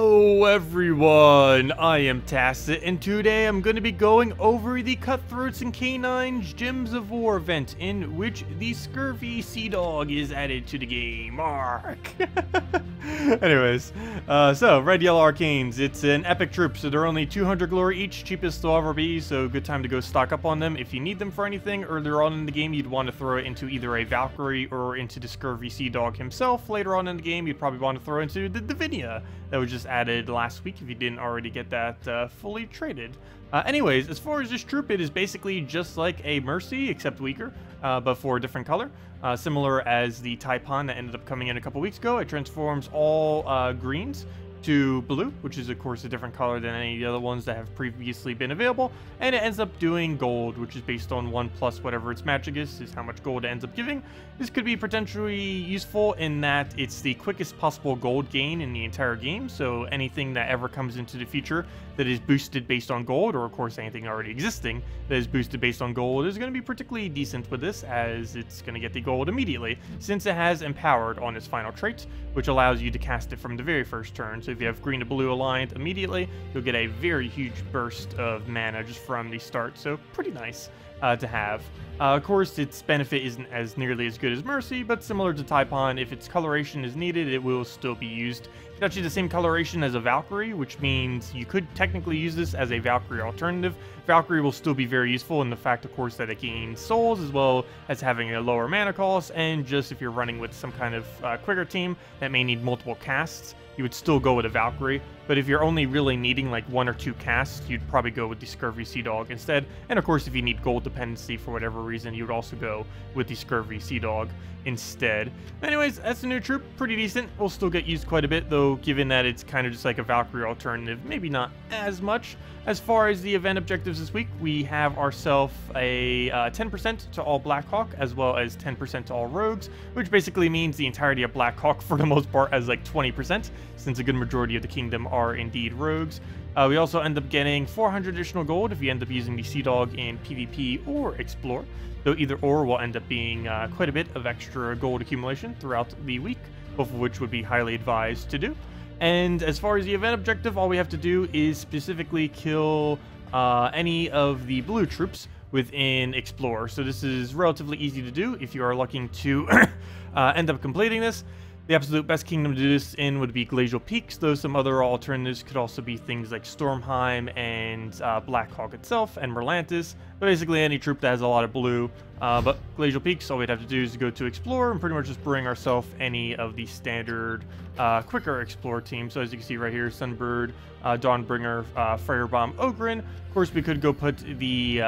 Hello everyone, I am Tacet, and today I'm going to be going over the Cutthroats and Canines Gems of War event, in which the Scurvy Seadog is added to the game. Mark. Anyways, so Red Yellow Arcanes, it's an epic troop, so they're only 200 glory each, cheapest they'll ever be, so good time to go stock up on them. If you need them for anything earlier on in the game, you'd want to throw it into either a Valkyrie or into the Scurvy Seadog himself. Later on in the game, you'd probably want to throw into the Divinia that was just added last week if you didn't already get that fully traded. Anyways, as far as this troop, it is basically just like a Mercy, except weaker, but for a different color. Similar as the Taipon that ended up coming in a couple weeks ago. It transforms all greens to blue, which is of course a different color than any of the other ones that have previously been available, and it ends up doing gold, which is based on 1 plus whatever its magic is how much gold it ends up giving. This could be potentially useful in that it's the quickest possible gold gain in the entire game, so anything that ever comes into the future that is boosted based on gold, or of course anything already existing that is boosted based on gold, is going to be particularly decent with this, as it's going to get the gold immediately, since it has Empowered on its final trait, which allows you to cast it from the very first turn. So if you have green to blue aligned immediately, you'll get a very huge burst of mana just from the start, so pretty nice to have. Of course, its benefit isn't as nearly as good as Mercy, but similar to Taipon, if its coloration is needed, it will still be used. It's actually the same coloration as a Valkyrie, which means you could technically use this as a Valkyrie alternative. Valkyrie will still be very useful in the fact, of course, that it gains souls, as well as having a lower mana cost, and just if you're running with some kind of quicker team that may need multiple casts, you would still go with a Valkyrie. But if you're only really needing like 1 or 2 casts, you'd probably go with the Scurvy Seadog instead. And of course, if you need gold dependency for whatever reason, you would also go with the Scurvy Seadog instead. Anyways, that's a new troop, pretty decent. Will still get used quite a bit, though, given that it's kind of just like a Valkyrie alternative, maybe not as much. As far as the event objectives this week, we have ourselves a 10% to all Blackhawk, as well as 10% to all rogues, which basically means the entirety of Blackhawk, for the most part, has like 20%, since a good majority of the kingdom are indeed rogues. We also end up getting 400 additional gold if you end up using the Seadog in PvP or Explore, though either or will end up being quite a bit of extra gold accumulation throughout the week, both of which would be highly advised to do. And as far as the event objective, all we have to do is specifically kill any of the blue troops within Explore. So this is relatively easy to do if you are looking to end up completing this. The absolute best kingdom to do this in would be Glacial Peaks, though some other alternatives could also be things like Stormheim and Blackhawk itself and Merlantis. But basically any troop that has a lot of blue. But Glacial Peaks, all we'd have to do is go to Explore and pretty much just bring ourselves any of the standard quicker Explore teams. So as you can see right here, Sunbird, Dawnbringer, Firebomb, Ogren. Of course, we could go put the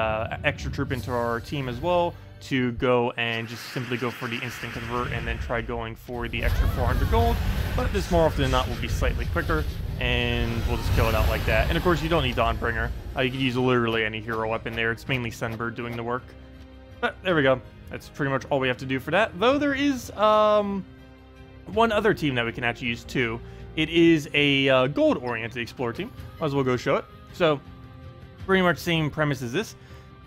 extra troop into our team as well, to go and just simply go for the instant convert and then try going for the extra 400 gold, but this more often than not will be slightly quicker, and we'll just kill it out like that. And of course, you don't need Dawnbringer. You can use literally any hero weapon there. It's mainly Sunbird doing the work. But there we go. That's pretty much all we have to do for that, though there is one other team that we can actually use too. It is a gold-oriented Explorer team. Might as well go show it. So pretty much same premise as this,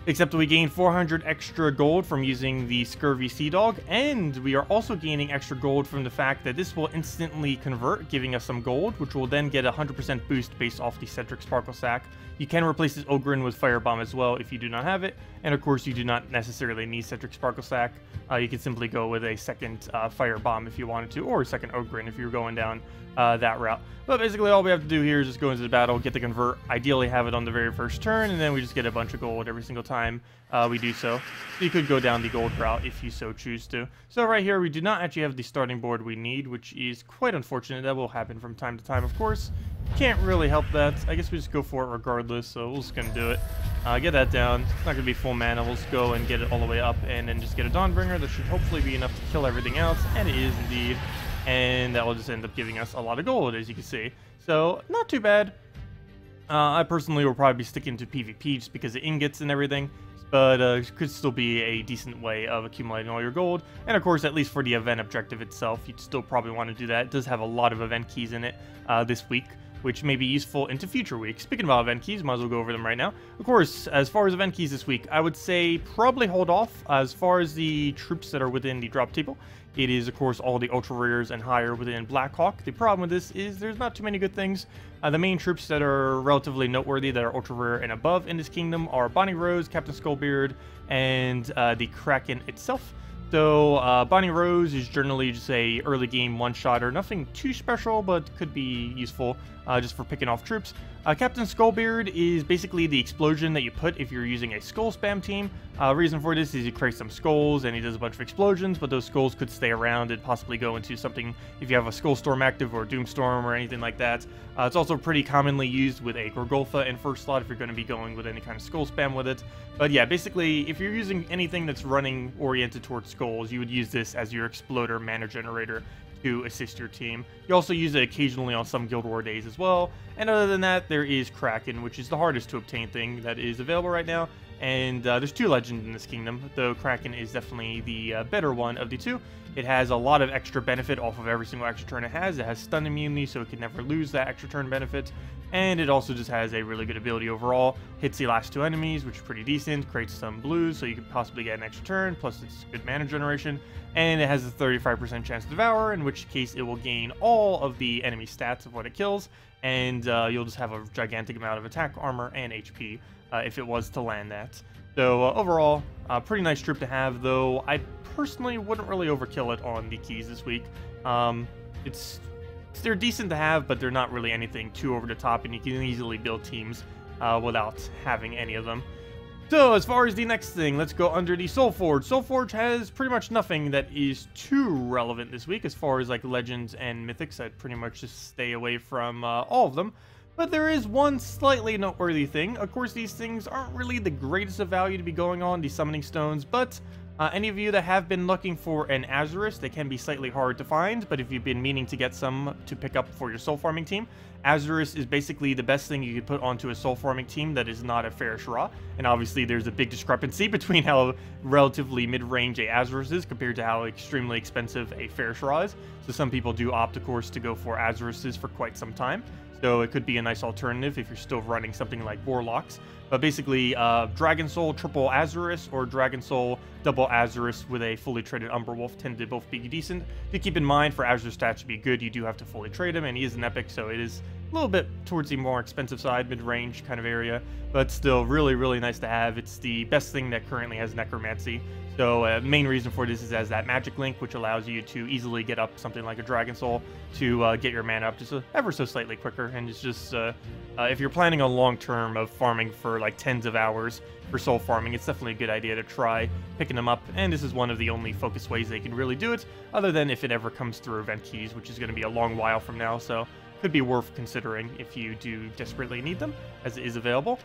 except we gain 400 extra gold from using the Scurvy Seadog, and we are also gaining extra gold from the fact that this will instantly convert, giving us some gold, which will then get a 100% boost based off the Cedric Sparkle Sack. You can replace this Ogren with Firebomb as well if you do not have it, and of course you do not necessarily need Cedric Sparkle Sack. You can simply go with a second Firebomb if you wanted to, or a second Ogren if you're going down that route. But basically all we have to do here is just go into the battle, get the convert, ideally have it on the very first turn, and then we just get a bunch of gold every single time we do so. So you could go down the gold route if you so choose to. So right here we do not actually have the starting board we need, which is quite unfortunate. That will happen from time to time, of course. Can't really help that. I guess we just go for it regardless, so we're just gonna do it. Get that down. It's not gonna be full mana. We'll just go and get it all the way up and then just get a Dawnbringer. That should hopefully be enough to kill everything else, and it is indeed. And that will just end up giving us a lot of gold, as you can see. So, not too bad. I personally will probably be sticking to PvP just because of ingots and everything, but it could still be a decent way of accumulating all your gold. And of course, at least for the event objective itself, you'd still probably want to do that. It does have a lot of event keys in it this week, which may be useful into future weeks. Speaking about event keys, might as well go over them right now. Of course, as far as event keys this week, I would say probably hold off as far as the troops that are within the drop table. It is, of course, all the ultra rares and higher within Blackhawk. The problem with this is there's not too many good things. The main troops that are relatively noteworthy that are ultra rare and above in this kingdom are Bonnie Rose, Captain Skullbeard, and the Kraken itself. So Bonnie Rose is generally just a early game one-shotter, nothing too special, but could be useful just for picking off troops. Captain Skullbeard is basically the explosion that you put if you're using a skull spam team. Reason for this is he creates some skulls and he does a bunch of explosions, but those skulls could stay around and possibly go into something if you have a Skull Storm active or Doomstorm or anything like that. It's also pretty commonly used with a Gorgolfa in first slot if you're going to be going with any kind of skull spam with it. But yeah, basically, if you're using anything that's running oriented towards skulls, you would use this as your exploder mana generator to assist your team. You also use it occasionally on some Guild War days as well. And other than that, there is Kraken, which is the hardest to obtain thing that is available right now. And there's two legends in this kingdom, though Kraken is definitely the better one of the two. It has a lot of extra benefit off of every single extra turn it has. It has stun immunity, so it can never lose that extra turn benefit. And it also just has a really good ability overall. Hits the last two enemies, which is pretty decent. Creates some blues, so you could possibly get an extra turn. Plus, it's good mana generation. And it has a 35% chance to devour, in which case it will gain all of the enemy stats of what it kills. And you'll just have a gigantic amount of attack, armor, and HP if it was to land that. So overall, pretty nice troop to have, though I personally wouldn't really overkill it on the keys this week. They're decent to have, but they're not really anything too over the top, and you can easily build teams without having any of them. So as far as the next thing, let's go under the Soulforge. Soulforge has pretty much nothing that is too relevant this week as far as like legends and mythics. I'd pretty much just stay away from all of them. But there is one slightly noteworthy thing. Of course, these things aren't really the greatest of value to be going on, these summoning stones, but any of you that have been looking for an Azurus, they can be slightly hard to find, but if you've been meaning to get some to pick up for your soul farming team, Azurus is basically the best thing you could put onto a soul farming team that is not a Fairish Ra. And obviously there's a big discrepancy between how relatively mid-range a Azurus is compared to how extremely expensive a Fairish Ra is. So some people do opt, of course, to go for Azuruses for quite some time. So it could be a nice alternative if you're still running something like Warlocks. But basically, Dragon Soul triple Azurus or Dragon Soul double Azurus with a fully traded Umberwolf tend to both be decent. To keep in mind, for Azurus stats to be good, you do have to fully trade him, and he is an epic, so it is a little bit towards the more expensive side, mid-range kind of area, but still really, really nice to have. It's the best thing that currently has Necromancy. So main reason for this is as that magic link, which allows you to easily get up something like a Dragon Soul to get your mana up just ever so slightly quicker. And it's just, if you're planning on long term of farming for like tens of hours for soul farming, it's definitely a good idea to try picking them up. And this is one of the only focus ways they can really do it, other than if it ever comes through event keys, which is going to be a long while from now. So could be worth considering if you do desperately need them, as it is available.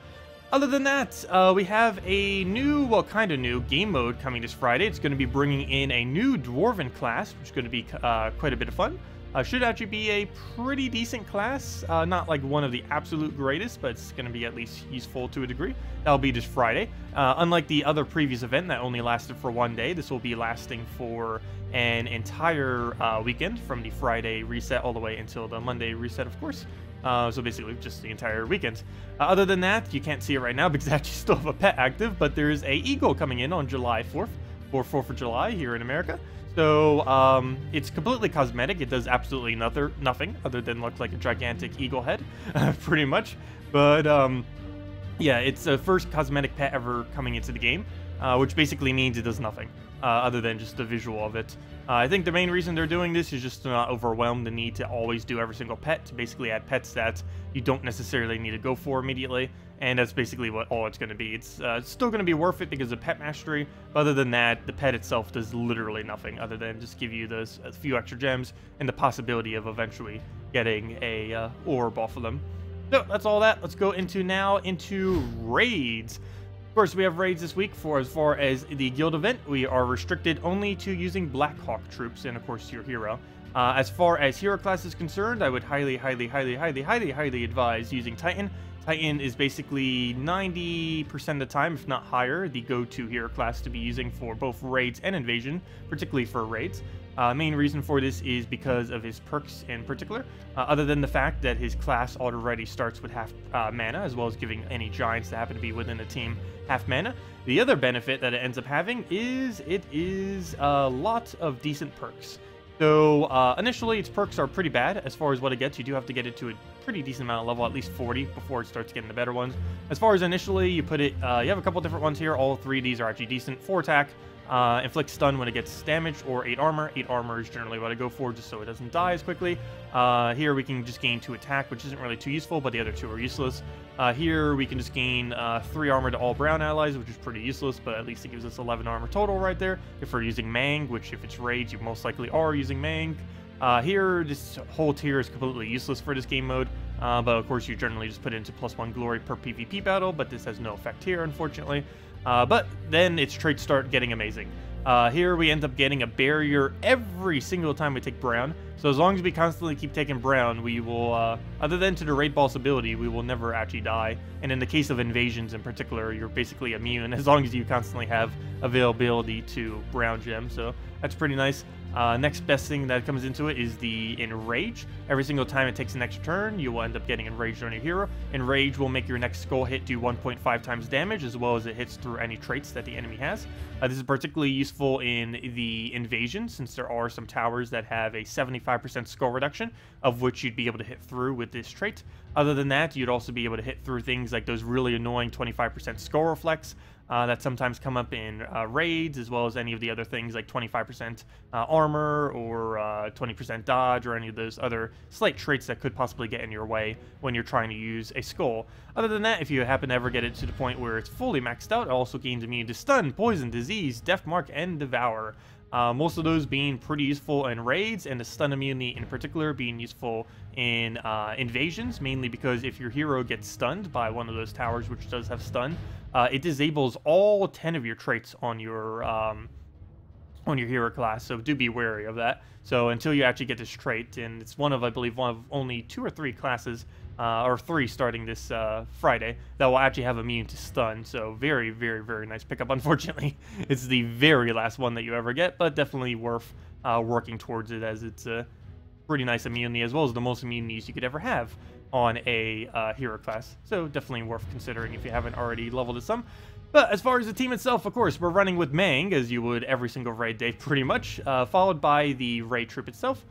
Other than that, we have a new, well, kind of new, Gamemode coming this Friday. It's going to be bringing in a new Dwarven class, which is going to be quite a bit of fun. Should actually be a pretty decent class. Not like one of the absolute greatest, but it's going to be at least useful to a degree. That'll be this Friday. Unlike the other previous event that only lasted for one day, this will be lasting for an entire weekend, from the Friday reset all the way until the Monday reset, of course. So basically just the entire weekend. Other than that, you can't see it right now because I actually still have a pet active, but there is a eagle coming in on July 4th, for 4th of July here in America. So it's completely cosmetic. It does absolutely nothing other than look like a gigantic eagle head, pretty much. But yeah, it's the first cosmetic pet ever coming into the game, which basically means it does nothing other than just the visual of it. I think the main reason they're doing this is just to not overwhelm the need to always do every single pet, to basically add pets that you don't necessarily need to go for immediately, and that's basically what all it's going to be. It's still going to be worth it because of pet mastery, but other than that, the pet itself does literally nothing other than just give you those a few extra gems and the possibility of eventually getting a orb off of them. So that's all that. Let's go into raids. Of course, we have raids this week. For as far as the guild event, we are restricted only to using Blackhawk troops and, of course, your hero. As far as hero class is concerned, I would highly advise using Titan. Titan is basically 90% of the time, if not higher, the go-to hero class to be using for both raids and invasion, particularly for raids. Main reason for this is because of his perks in particular, other than the fact that his class already starts with half mana, as well as giving any giants that happen to be within the team half mana. The other benefit that it ends up having is it is a lot of decent perks. So initially its perks are pretty bad as far as what it gets. You do have to get it to a pretty decent amount of level, at least 40, before it starts getting the better ones. As far as initially, you put it, you have a couple different ones here. All 3 of these are actually decent. 4 attack, inflict stun when it gets damaged, or 8 armor. 8 armor is generally what I go for, just so it doesn't die as quickly. Here we can just gain 2 attack, which isn't really too useful, but the other 2 are useless. Here we can just gain 3 armor to all brown allies, which is pretty useless, but at least it gives us 11 armor total right there. If we're using Mang, which if it's Rage, you most likely are using Mang. Here, this whole tier is completely useless for this game mode, but of course you generally just put it into +1 glory per PvP battle, but this has no effect here, unfortunately. But then its traits start getting amazing. Here we end up getting a barrier every single time we take brown. So as long as we constantly keep taking brown, we will, other than to the raid boss ability, we will never actually die. And in the case of invasions in particular, you're basically immune as long as you constantly have availability to brown gem. So that's pretty nice. Next best thing that comes into it is the Enrage. Every single time it takes an extra turn, you will end up getting Enraged on your hero. Enrage will make your next skull hit do 1.5 times damage, as well as it hits through any traits that the enemy has. This is particularly useful in the invasion, since there are some towers that have a 75% skull reduction, of which you'd be able to hit through with this trait. Other than that, you'd also be able to hit through things like those really annoying 25% skull reflex, that sometimes come up in raids, as well as any of the other things like 25% armor or 20% dodge, or any of those other slight traits that could possibly get in your way when you're trying to use a skull. Other than that, if you happen to ever get it to the point where it's fully maxed out, it also gains immunity to stun, poison, disease, death mark, and devour. Most of those being pretty useful in raids, and the stun immunity in particular being useful in invasions, mainly because if your hero gets stunned by one of those towers, which does have stun, it disables all 10 of your traits on your hero class, so do be wary of that. So until you actually get this trait, and it's one of, I believe, one of only 2 or 3 classes, or 3 starting this Friday, that will actually have immune to stun. So very, very, very nice pickup. Unfortunately, it's the very last one that you ever get, but definitely worth working towards it, as it's a pretty nice immunity, as well as the most immunities you could ever have on a hero class. So definitely worth considering if you haven't already leveled it some. But as far as the team itself, of course, we're running with Mang, as you would every single raid day pretty much, followed by the raid troop itself,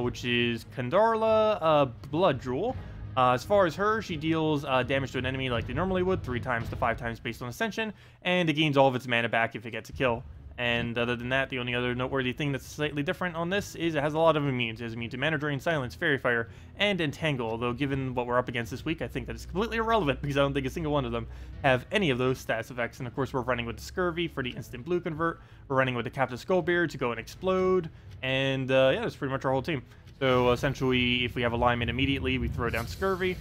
which is Kandarla Blood Jewel. As far as her, she deals damage to an enemy like they normally would, 3 times to 5 times based on Ascension, and it gains all of its mana back if it gets a kill. And other than that, the only other noteworthy thing that's slightly different on this is it has a lot of immunes. It has immune to Mana Drain, Silence, Fairy Fire, and Entangle, although given what we're up against this week, I think that it's completely irrelevant, because I don't think a single one of them have any of those status effects. And of course, we're running with the Scurvy for the instant blue convert, we're running with the Captive Skullbeard to go and explode, and yeah, that's pretty much our whole team. So essentially, if we have alignment immediately, we throw down Scurvy.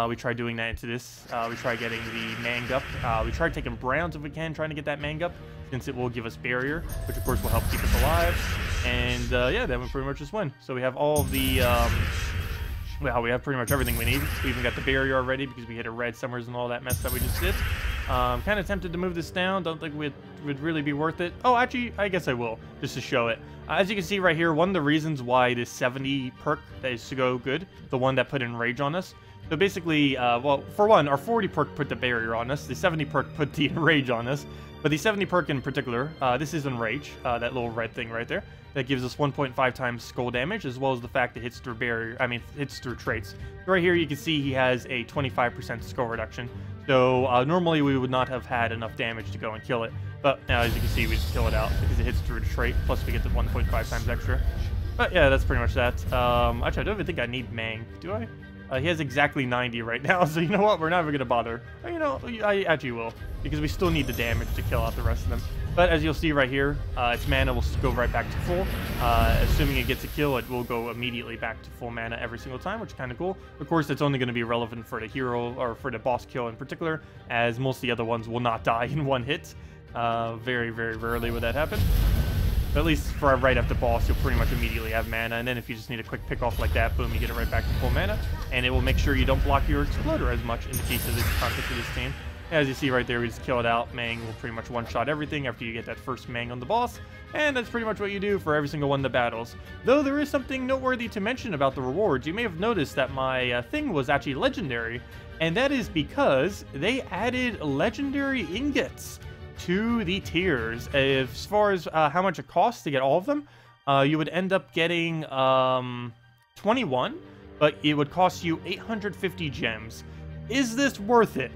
We try doing that into this. We try getting the Mang up. We try taking Browns if we can, trying to get that Mang up, since it will give us Barrier, which of course will help keep us alive. And yeah, then we pretty much just win. So we have all of the, well, we have pretty much everything we need. We even got the Barrier already because we hit a red summers and all that mess that we just did. Kind of tempted to move this down. Don't think it would really be worth it. Oh, actually, I guess I will, just to show it. As you can see right here, one of the reasons why this 70 perk that is to go good, the one that put Enrage on us. So basically, well, for one, our 40 perk put the Barrier on us. The 70 perk put the Enrage on us. But the 70 perk in particular, this is Enrage, that little red thing right there. That gives us 1.5 times skull damage, as well as the fact it hits through barrier, hits through traits. Right here you can see he has a 25% skull reduction. So normally we would not have had enough damage to go and kill it. But now as you can see, we just kill it out because it hits through the trait, plus we get the 1.5 times extra. But yeah, that's pretty much that. Actually, I don't even think I need Mang, do I? He has exactly 90 right now, so you know what? We're not even going to bother. You know, I actually will, because we still need the damage to kill out the rest of them. But as you'll see right here, its mana will go right back to full. Assuming it gets a kill, it will go immediately back to full mana every single time, which is kind of cool. Of course, it's only going to be relevant for the hero, or for the boss kill in particular, as most of the other ones will not die in one hit. Very, very rarely would that happen. But at least for right after boss, you'll pretty much immediately have mana, and then if you just need a quick pick off like that, boom, you get it right back to full mana, and it will make sure you don't block your Exploder as much in the case of this context of this team. As you see right there, we just kill it out. Mang will pretty much one-shot everything after you get that first Mang on the boss, and that's pretty much what you do for every single one of the battles. Though there is something noteworthy to mention about the rewards. You may have noticed that my thing was actually legendary, and that is because they added legendary ingots to the tiers. As far as how much it costs to get all of them, you would end up getting 21, but it would cost you 850 gems. Is this worth it?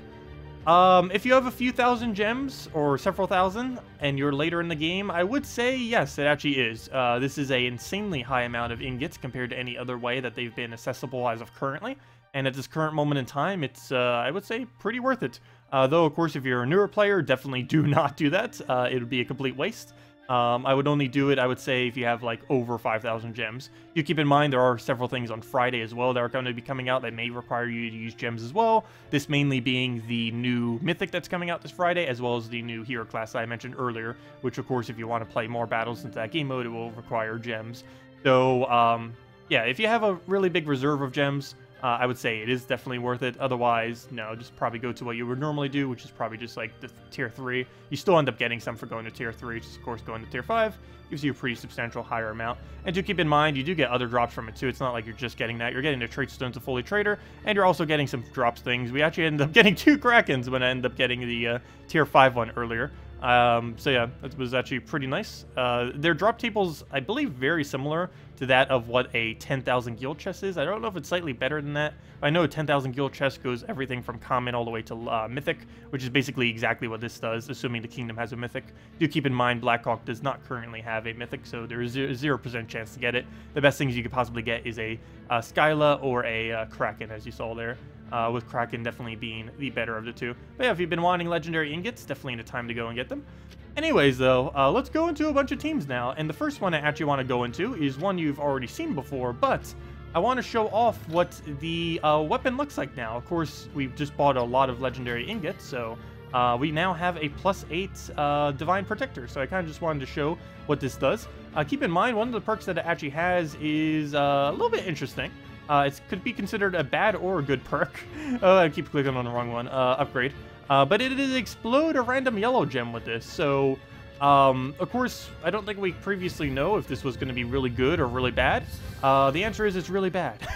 If you have a few thousand gems, or several thousand, and you're later in the game, I would say yes, it actually is. This is an insanely high amount of ingots compared to any other way that they've been accessible as of currently. And at this current moment in time, it's, I would say, pretty worth it. Though, of course, if you're a newer player, definitely do not do that. It would be a complete waste. I would only do it, I would say, if you have, like, over 5,000 gems. You keep in mind there are several things on Friday as well that are going to be coming out that may require you to use gems as well. This mainly being the new Mythic that's coming out this Friday, as well as the new Hero class that I mentioned earlier, which, of course, if you want to play more battles into that game mode, it will require gems. So, yeah, if you have a really big reserve of gems, I would say it is definitely worth it. Otherwise, no, just probably go to what you would normally do, which is probably just like the tier 3. You still end up getting some for going to tier 3, which is of course going to tier 5. Gives you a pretty substantial higher amount. And do keep in mind, you do get other drops from it too. It's not like you're just getting that. You're getting the trait stones of Fully Trader, and you're also getting some drops things. We actually ended up getting 2 Krakens when I ended up getting the tier 5 one earlier. So yeah, that was actually pretty nice. Their drop tables, I believe, very similar to that of what a 10,000 guild chest is. I don't know if it's slightly better than that, but I know a 10,000 guild chest goes everything from common all the way to mythic, which is basically exactly what this does, assuming the kingdom has a mythic. Do keep in mind, Blackhawk does not currently have a mythic, so there is 0% chance to get it. The best things you could possibly get is a Skyla or a Kraken, as you saw there. With Kraken definitely being the better of the two. But yeah, if you've been wanting legendary ingots, definitely the time to go and get them. Anyways, though, let's go into a bunch of teams now. And the first one I actually want to go into is one you've already seen before, but I want to show off what the weapon looks like now. Of course, we've just bought a lot of legendary ingots, so we now have a +8 Divine Protector. So I kind of just wanted to show what this does. Keep in mind, one of the perks that it actually has is a little bit interesting. It could be considered a bad or a good perk. Oh, I keep clicking on the wrong one. Upgrade. But it is explode a random yellow gem with this. So, of course, I don't think we previously know if this was going to be really good or really bad. The answer is it's really bad.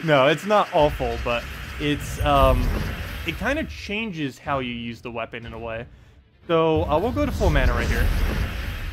No, it's not awful, but it's it kind of changes how you use the weapon in a way. So we'll go to full mana right here.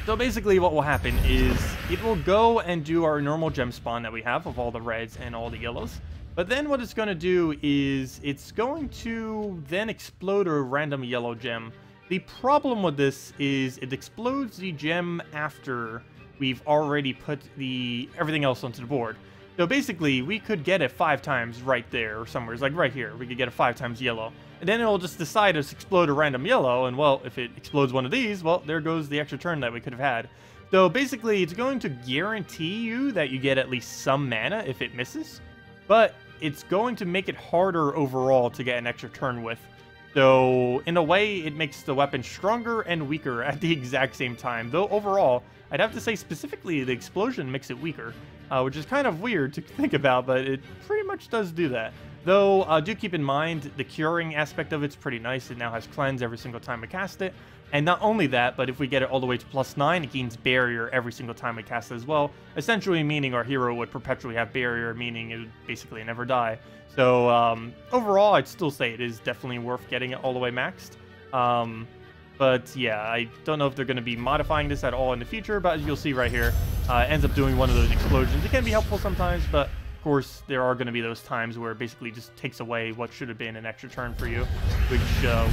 So basically what will happen is it will go and do our normal gem spawn that we have of all the reds and all the yellows. But then what it's going to do is it's going to then explode a random yellow gem. The problem with this is it explodes the gem after we've already put everything else onto the board. So basically we could get it 5 times right there or somewhere. It's like right here. We could get it 5 times yellow. And then it'll just decide to explode a random yellow, and well, if it explodes one of these, well, there goes the extra turn that we could have had. So basically, it's going to guarantee you that you get at least some mana if it misses, but it's going to make it harder overall to get an extra turn with. So in a way, it makes the weapon stronger and weaker at the exact same time. Though overall, I'd have to say specifically the explosion makes it weaker, which is kind of weird to think about, but it pretty much does do that. Though, do keep in mind, the curing aspect of it's pretty nice. It now has cleanse every single time we cast it. And not only that, but if we get it all the way to +9, it gains barrier every single time we cast it as well. Essentially meaning our hero would perpetually have barrier, meaning it would basically never die. So, overall, I'd still say it is definitely worth getting it all the way maxed. But yeah, I don't know if they're going to be modifying this at all in the future, but as you'll see right here, it ends up doing one of those explosions. It can be helpful sometimes, but of course, there are going to be those times where it basically just takes away what should have been an extra turn for you, which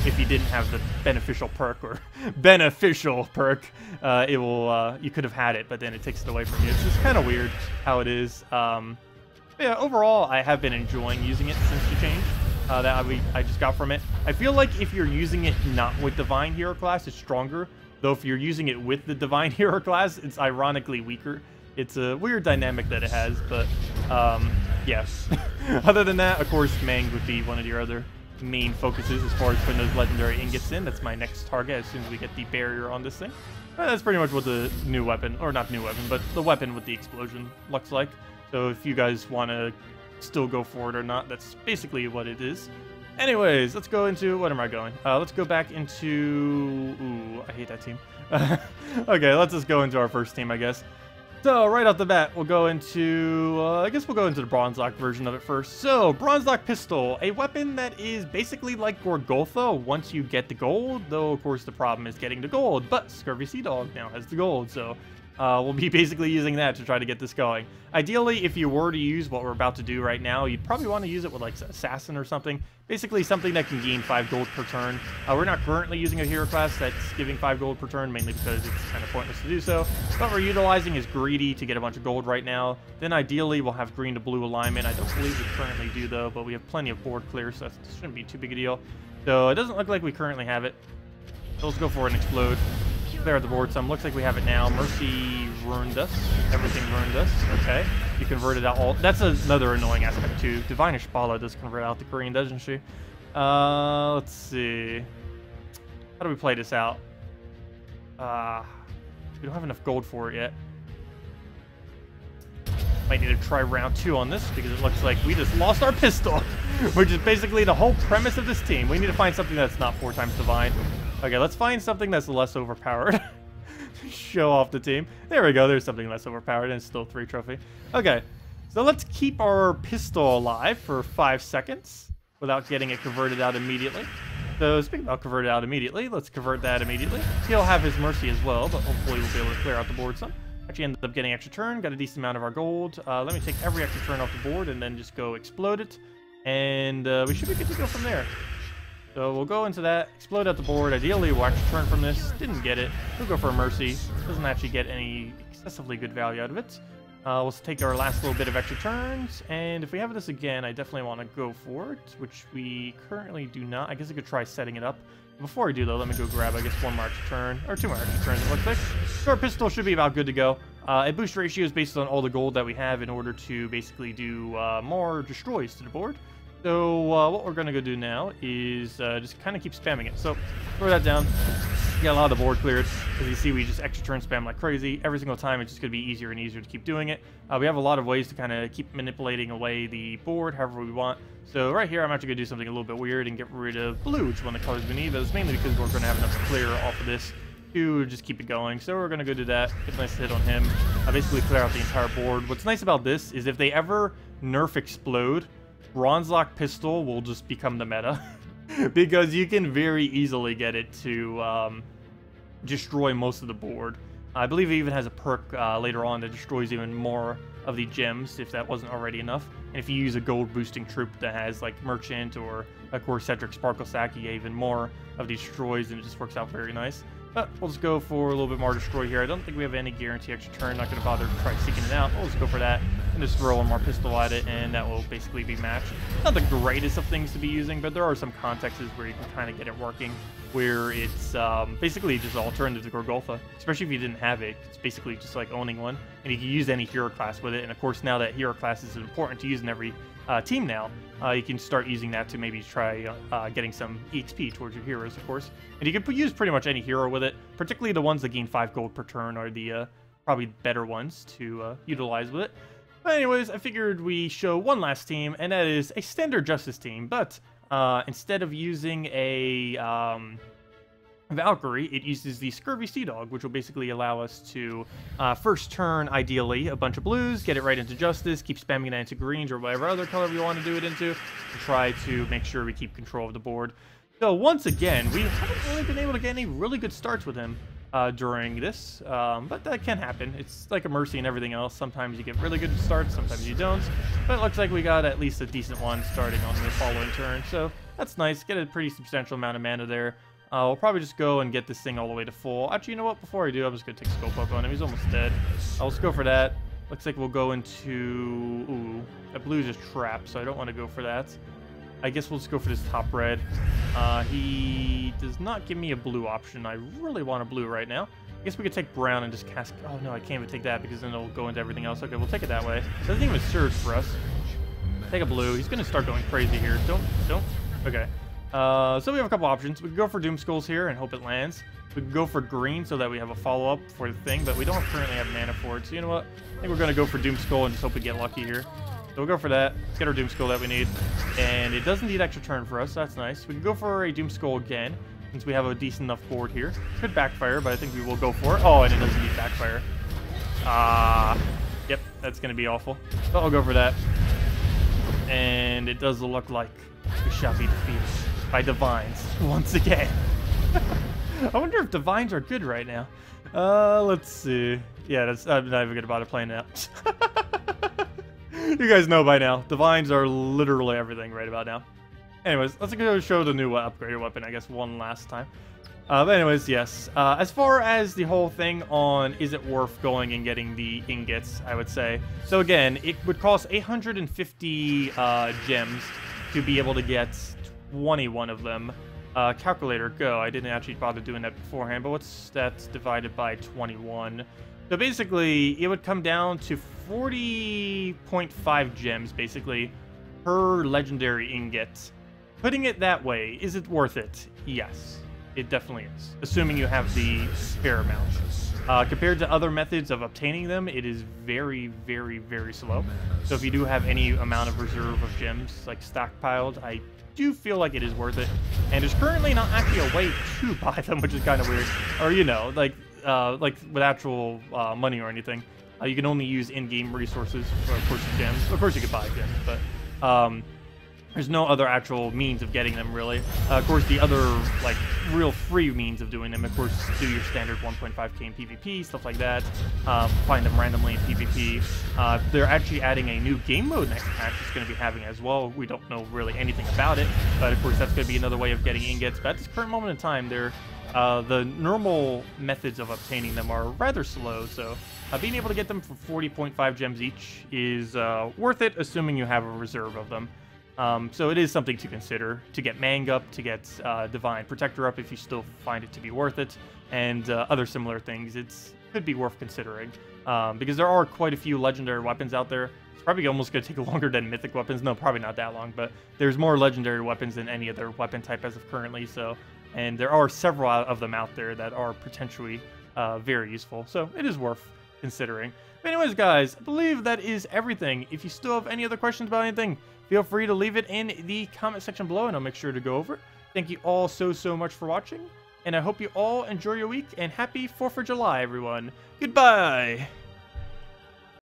if you didn't have the beneficial perk or beneficial perk, it will you could have had it, but then it takes it away from you. It's just kind of weird how it is. Yeah, overall, I have been enjoying using it since the change that I just got from it. I feel like if you're using it not with Divine Hero class, it's stronger. Though if you're using it with the Divine Hero class, it's ironically weaker. It's a weird dynamic that it has, but yes. Other than that, of course, Mang would be one of your other main focuses as far as putting those legendary ingots in. That's my next target as soon as we get the barrier on this thing. That's pretty much what the new weapon, or not new weapon, but the weapon with the explosion looks like. So if you guys want to still go for it or not, that's basically what it is. Anyways, let's go into, what am I going? Let's go back into, ooh, I hate that team. Okay, let's just go into our first team, I guess. So, right off the bat, we'll go into, I guess we'll go into the Bronze Lock version of it first. So, Bronze Lock Pistol, a weapon that is basically like Gorgoltha once you get the gold, though, of course, the problem is getting the gold, but Scurvy Seadog now has the gold, so we'll be basically using that to try to get this going. Ideally, if you were to use what we're about to do right now, you'd probably want to use it with, like, Assassin or something. Basically, something that can gain 5 gold per turn. We're not currently using a hero class that's giving 5 gold per turn, mainly because it's kind of pointless to do so. What we're utilizing is Greedy to get a bunch of gold right now. Then, ideally, we'll have green to blue alignment. I don't believe we currently do, though, but we have plenty of board clear, so that shouldn't be too big a deal. So, it doesn't look like we currently have it. So, let's go for an Explode. Clear out the board some. Looks like we have it now. Mercy ruined us. Everything ruined us. Okay. You converted out all. That's another annoying aspect too. Divine Ishbala does convert out the green, doesn't she? Let's see. How do we play this out? We don't have enough gold for it yet. Might need to try round 2 on this because it looks like we just lost our pistol, which is basically the whole premise of this team. We need to find something that's not 4 times divine. Okay, let's find something that's less overpowered. Show off the team. There we go. There's something less overpowered, and it's still 3 trophy. Okay, so let's keep our pistol alive for 5 seconds without getting it converted out immediately. So speaking about converted out immediately, let's convert that immediately. He'll have his Mercy as well, but hopefully we'll be able to clear out the board some. Actually ended up getting extra turn, got a decent amount of our gold. Let me take every extra turn off the board and then just go explode it. And we should be good to go from there. So we'll go into that, explode out the board. Ideally, we'll actually turn from this. Didn't get it. We'll go for a Mercy. Doesn't actually get any excessively good value out of it. We'll take our last little bit of extra turns. And if we have this again, I definitely want to go for it, which we currently do not. I guess I could try setting it up. Before I do, though, let me go grab, I guess, 1 more extra turn. Or 2 more extra turns, it looks like. So our pistol should be about good to go. A boost ratio is based on all the gold that we have in order to basically do more destroys to the board. So what we're going to go do now is just kind of keep spamming it. So throw that down. Get a lot of the board cleared. As you see, we just extra turn spam like crazy. Every single time, it's just going to be easier and easier to keep doing it. We have a lot of ways to kind of keep manipulating away the board however we want. So right here, I'm actually going to do something a little bit weird and get rid of blue, which is one of the colors we need. But it's mainly because we're going to have enough to clear off of this to just keep it going. So we're going to go do that. Get a nice hit on him. Basically clear out the entire board. What's nice about this is if they ever nerf Explode, Bronze Lock Pistol will just become the meta. Because you can very easily get it to destroy most of the board. I believe it even has a perk later on that destroys even more of the gems, if that wasn't already enough. And if you use a gold boosting troop that has like Merchant or of course Cedric Sparkle Sack, you get even more of these destroys, and it just works out very nice. But we'll just go for a little bit more destroy here. I don't think we have any guarantee extra turn. Not going to bother to try seeking it out. We'll just go for that and just throw 1 more pistol at it, and that will basically be matched. Not the greatest of things to be using, but there are some contexts where you can kind of get it working, where it's basically just an alternative to Gorgoltha. Especially if you didn't have it, it's basically just like owning one, and you can use any hero class with it. And of course, now that hero class is important to use in every team now, you can start using that to maybe try getting some EXP towards your heroes, of course. And you can use pretty much any hero with it, particularly the ones that gain 5 gold per turn are the probably better ones to utilize with it. But anyways, I figured we show one last team, and that is a standard Justice team. But instead of using a Valkyrie, it uses the Scurvy Seadog, which will basically allow us to first turn, ideally, a bunch of blues, get it right into Justice, keep spamming that into greens or whatever other color we want to do it into, and try to make sure we keep control of the board. So once again, we haven't really been able to get any really good starts with him during this, but that can happen. It's like a Mercy and everything else. Sometimes you get really good starts, sometimes you don't. But it looks like we got at least a decent one starting on the following turn, so that's nice. Get a pretty substantial amount of mana there. We'll probably just go and get this thing all the way to full. Actually, you know what? Before I do, I'm just going to take Scope Up on him. He's almost dead. Let's go for that. Looks like we'll go into... Ooh, that blue's just trapped, so I don't want to go for that. I guess we'll just go for this top red. He does not give me a blue option. I really want a blue right now. I guess we could take brown and just cast... Oh, no, I can't even take that because then it'll go into everything else. Okay, we'll take it that way. Doesn't even surge for us. Take a blue. He's going to start going crazy here. Don't. Okay. So we have a couple options. We can go for Doom Skulls here and hope it lands. We can go for green so that we have a follow-up for the thing, but we don't currently have mana for it. So you know what? I think we're going to go for Doom Skull and just hope we get lucky here. we'll go for that. Let's get our Doom Skull that we need. And it does indeed extra turn for us, so that's nice. We can go for a Doom Skull again, since we have a decent enough board here. Could backfire, but I think we will go for it. Oh, and it does indeed backfire. Yep, that's going to be awful. But I'll go for that. And it does look like we shall be defeated by Divines once again. I wonder if Divines are good right now. Let's see. Yeah, I'm not even good about it playing now. You guys know by now, Divines are literally everything right about now. Anyways, let's go show the new upgraded weapon, I guess, one last time. But anyways, yes. As far as the whole thing on is it worth going and getting the ingots, I would say. So again, it would cost 850 gems to be able to get 21 of them. Calculator, go. I didn't actually bother doing that beforehand, but what's that divided by 21? So basically, it would come down to 40.5 gems, basically, per legendary ingot. Putting it that way, is it worth it? Yes, it definitely is, assuming you have the spare amount. Compared to other methods of obtaining them, it is very, very, very slow. So if you do have any amount of reserve of gems, like stockpiled, I do feel like it is worth it. And there's currently not actually a way to buy them, which is kind of weird. Or, you know, like with actual money or anything. You can only use in-game resources for, of course, gems. Of course, you could buy gems, but there's no other actual means of getting them, really. Of course, the other, like, real free means of doing them, of course, do your standard 1.5k in PvP, stuff like that. Find them randomly in PvP. They're actually adding a new game mode next patch it's going to be having as well. We don't know really anything about it, but of course, that's going to be another way of getting ingots. But at this current moment in time, the normal methods of obtaining them are rather slow, so being able to get them for 40.5 gems each is worth it, assuming you have a reserve of them. So it is something to consider, to get Mang up, to get Divine Protector up if you still find it to be worth it, and other similar things. It could be worth considering, because there are quite a few legendary weapons out there. It's probably almost going to take longer than mythic weapons. No, probably not that long, but there's more legendary weapons than any other weapon type as of currently, so... And there are several of them out there that are potentially very useful, so it is worth considering. But anyways, guys, I believe that is everything. If you still have any other questions about anything, feel free to leave it in the comment section below, and I'll make sure to go over it. Thank you all so much for watching, and I hope you all enjoy your week, and happy 4th of July, everyone. Goodbye!